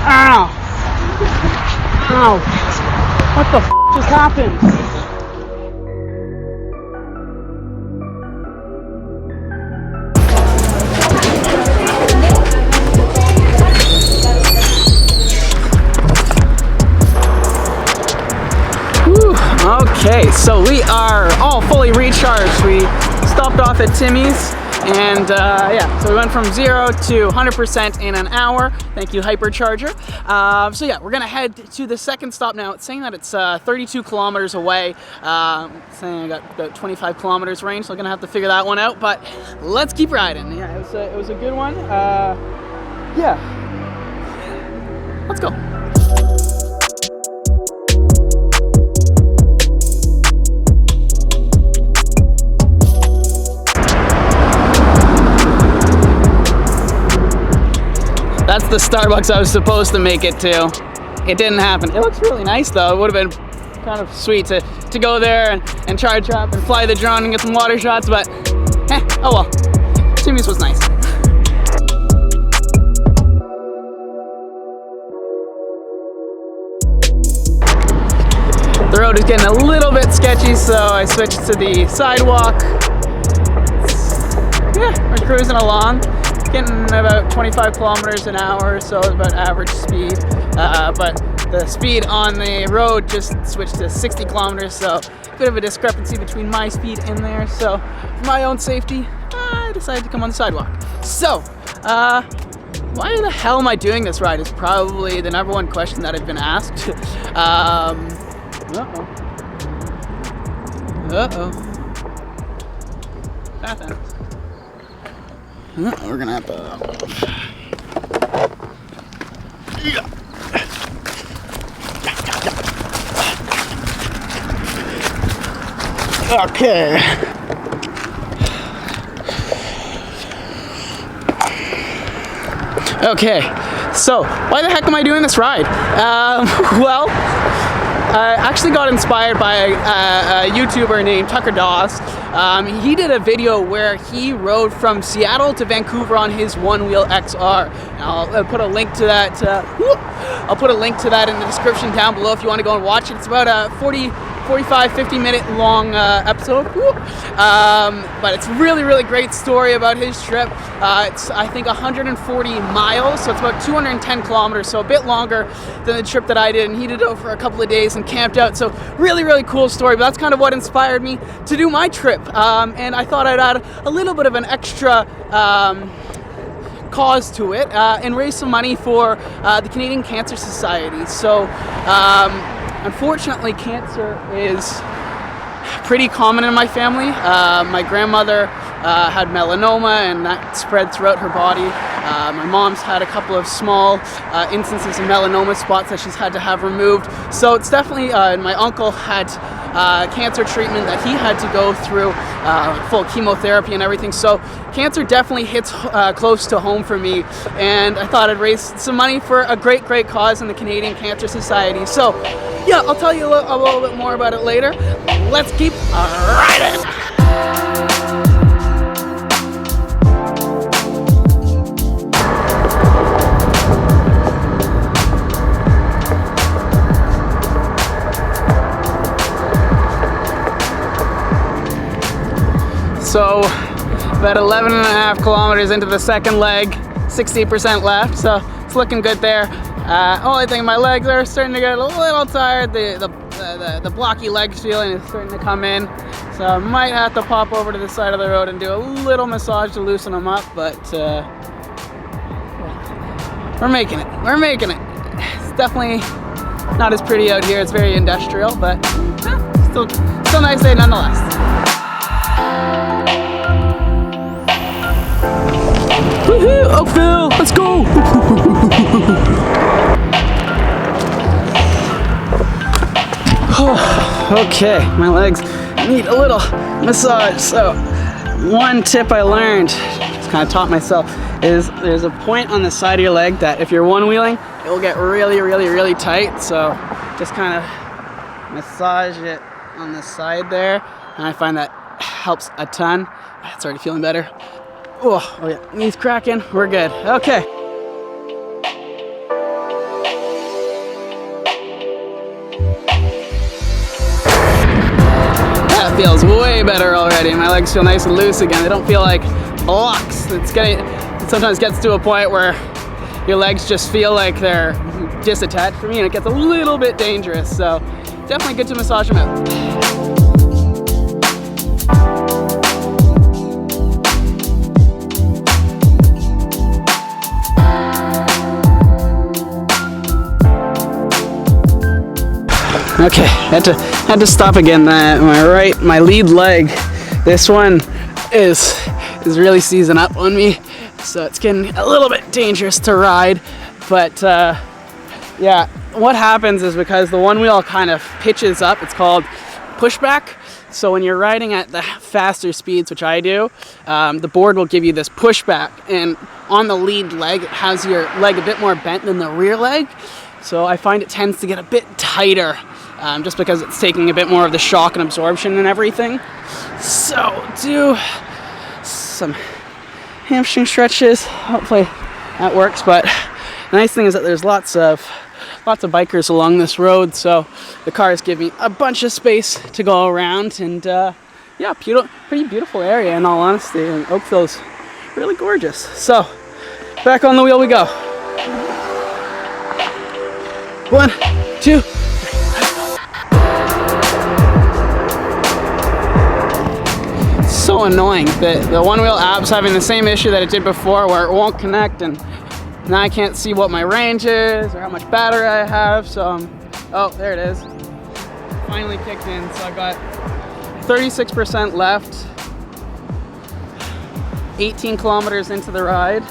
Ow! Ow! What the f just happened? Whew. Okay, so we are all fully recharged. We stopped off at Timmy's. And yeah, so we went from 0 to 100% in an hour. Thank you, Hypercharger. So yeah, we're gonna head to the second stop now. It's saying that it's 32 kilometers away. Saying I got about 25 kilometers range, so I'm gonna have to figure that one out. But let's keep riding. Yeah, it was a good one. Yeah, let's go. That's the Starbucks I was supposed to make it to. It didn't happen. It looks really nice though. It would have been kind of sweet to go there and charge up and fly the drone and get some water shots, but oh well. Timmy's was nice. The road is getting a little bit sketchy, so I switched to the sidewalk. Yeah, we're cruising along. Getting about 25 kilometers an hour, so it's about average speed. But the speed on the road just switched to 60 kilometers, so a bit of a discrepancy between my speed in there. So for my own safety, I decided to come on the sidewalk. So, why the hell am I doing this ride is probably the #1 question that I've been asked. Path ends. We're gonna have to. Yeah. Okay. Okay. So, why the heck am I doing this ride? Well, I actually got inspired by a YouTuber named Tucker Doss. He did a video where he rode from Seattle to Vancouver on his OneWheel XR. And I'll put a link to that. I'll put a link to that in the description down below if you want to go and watch it. It's about a 45-50 minute long episode. But it's really great story about his trip. It's I think 140 miles, so it's about 210 kilometers, so a bit longer than the trip that I did, and he did it over a couple of days and camped out. So really cool story, but that's kind of what inspired me to do my trip. And I thought I'd add a little bit of an extra cause to it and raise some money for the Canadian Cancer Society. So unfortunately, cancer is pretty common in my family. My grandmother had melanoma, and that spread throughout her body. My mom's had a couple of small instances of melanoma spots that she's had to have removed. So it's definitely, my uncle had cancer treatment that he had to go through, full chemotherapy and everything. So cancer definitely hits close to home for me, and I thought I'd raise some money for a great cause in the Canadian Cancer Society. So yeah, I'll tell you a little bit more about it later. Let's keep riding. So about 11.5 kilometers into the second leg, 60% left, so it's looking good there. Only thing, my legs are starting to get a little tired. The blocky legs feeling is starting to come in, so I might have to pop over to the side of the road and do a little massage to loosen them up. But we're making it. We're making it. It's definitely not as pretty out here. It's very industrial, but still nice day nonetheless. Woohoo! Oakville, let's go! Okay, my legs need a little massage. So, one tip I learned, just kind of taught myself, is there's a point on the side of your leg that if you're one-wheeling, it will get really tight. So, just kind of massage it on the side there, and I find that helps a ton. It's already feeling better. Oh yeah, knees cracking, we're good. Okay. feels way better already. My legs feel nice and loose again. They don't feel like blocks. It sometimes gets to a point where your legs just feel like they're disattached for me, and it gets a little bit dangerous. So definitely good to massage them out. Okay, had to stop again. My lead leg, this one is really seizing up on me, so it's getting a little bit dangerous to ride. But yeah, what happens is because the one wheel kind of pitches up, it's called pushback. So when you're riding at the faster speeds, which I do, the board will give you this pushback, and on the lead leg, it has your leg a bit more bent than the rear leg. So I find it tends to get a bit tighter, just because it's taking a bit more of the shock and absorption and everything. So do some hamstring stretches. Hopefully that works. But the nice thing is that there's lots of bikers along this road, so the cars give me a bunch of space to go around. And yeah, pretty beautiful area in all honesty. And Oakville's really gorgeous. So back on the wheel we go. 1, 2. So annoying that the one wheel app's having the same issue that it did before, where it won't connect, and now I can't see what my range is or how much battery I have. So oh, there it is, finally kicked in. So I got 36% left, 18 kilometers into the ride.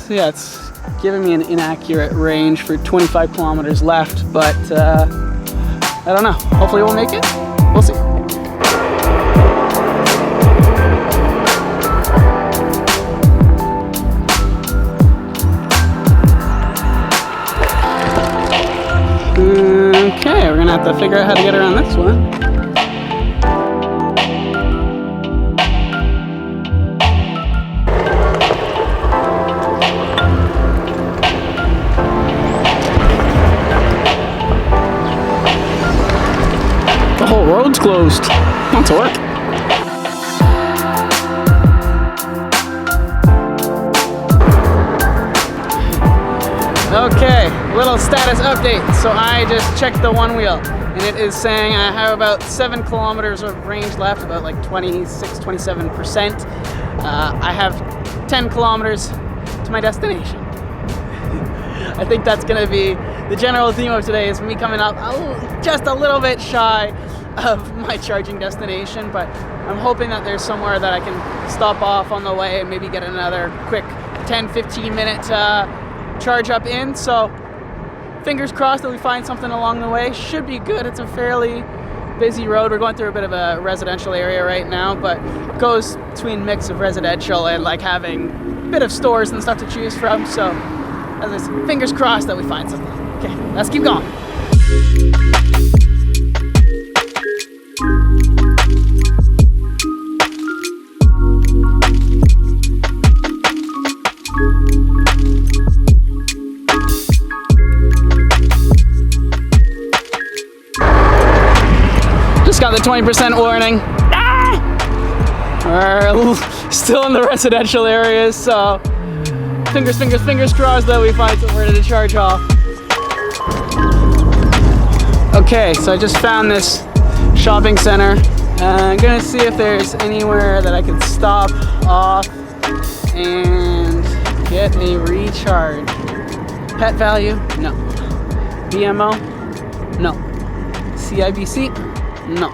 So yeah, it's giving me an inaccurate range for 25 kilometers left, but I don't know. Hopefully we'll make it. We'll see. Okay, we're gonna have to figure out how to get around this one. Road's closed. Not to work. Okay, little status update. So I just checked the one wheel, and it is saying I have about 7 kilometers of range left, about like 26-27%. I have 10 kilometers to my destination. I think that's gonna be the general theme of today, is me coming up just a little bit shy of my charging destination, but I'm hoping that there's somewhere that I can stop off on the way and maybe get another quick 10-15 minute charge up in. So fingers crossed that we find something along the way. Should be good. It's a fairly busy road. We're going through a bit of a residential area right now, but it goes between mix of residential and like having a bit of stores and stuff to choose from. So as I said, fingers crossed that we find something. Okay, let's keep going. Just got the 20% warning. We're still in the residential areas, so fingers crossed that we find somewhere to charge off. Okay, so I just found this shopping center. I'm gonna see if there's anywhere that I can stop off and get a recharge. Pet Value? No. BMO? No. CIBC? No.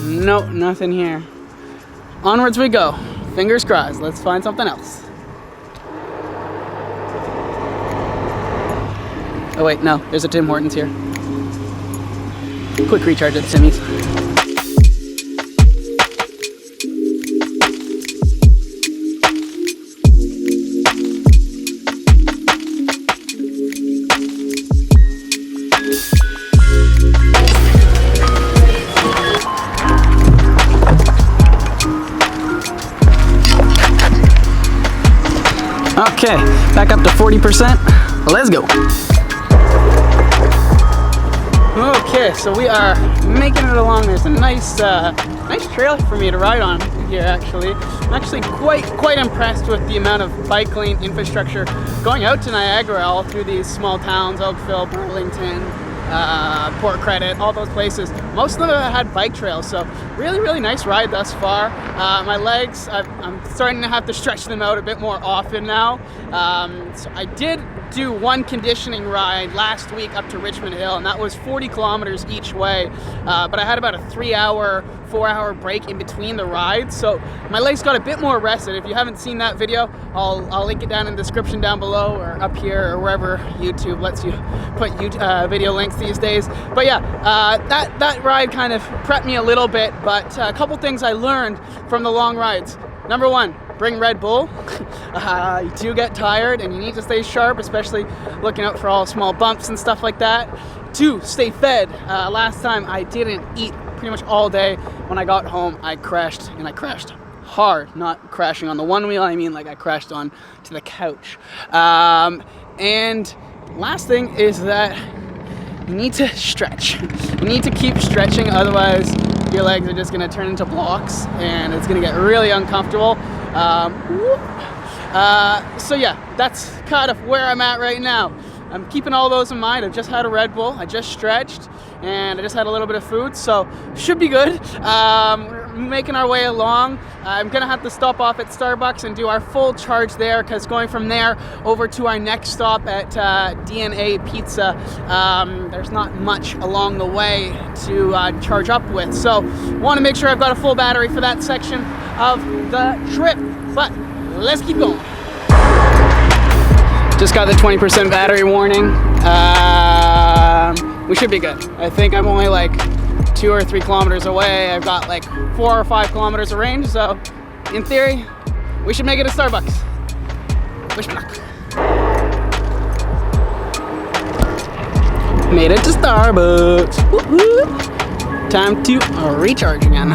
No, nothing here. Onwards we go. Fingers crossed. Let's find something else. Oh wait, no. There's a Tim Hortons here. Quick recharge at Timmy's. Okay, back up to 40%. Let's go. Okay, so we are making it along. There's a nice trail for me to ride on here, actually. I'm actually quite impressed with the amount of bike lane infrastructure going out to Niagara, all through these small towns, Oakville, Burlington, Port Credit, all those places. Most of them have had bike trails, so really nice ride thus far. My legs, I'm starting to have to stretch them out a bit more often now. So I did do one conditioning ride last week up to Richmond Hill, and that was 40 kilometers each way, but I had about a 4-hour break in between the rides, so my legs got a bit more rested. If you haven't seen that video, I'll link it down in the description down below, or up here, or wherever YouTube lets you put video links these days. But yeah, that ride kind of prepped me a little bit, but a couple things I learned from the long rides. Number one, bring Red Bull. You do get tired and you need to stay sharp, especially looking out for all small bumps and stuff like that. 2, stay fed. Last time I didn't eat pretty much all day. When I got home, I crashed, and I crashed hard. Not crashing on the one wheel, I mean like I crashed on to the couch. And last thing is that you need to stretch. You need to keep stretching, otherwise your legs are just gonna turn into blocks and it's gonna get really uncomfortable. So yeah, that's kind of where I'm at right now. I'm keeping all those in mind. I've just had a Red Bull, I just stretched, and I just had a little bit of food, so should be good. We're making our way along. I'm gonna have to stop off at Starbucks and do our full charge there, because going from there over to our next stop at DNA Pizza, there's not much along the way to charge up with. So want to make sure I've got a full battery for that section of the trip, but let's keep going. Just got the 20% battery warning. We should be good. I think I'm only like 2 or 3 kilometers away. I've got like 4 or 5 kilometers of range, so in theory, we should make it to Starbucks. Wish me luck. Made it to Starbucks. Woo-hoo. Time to recharge again.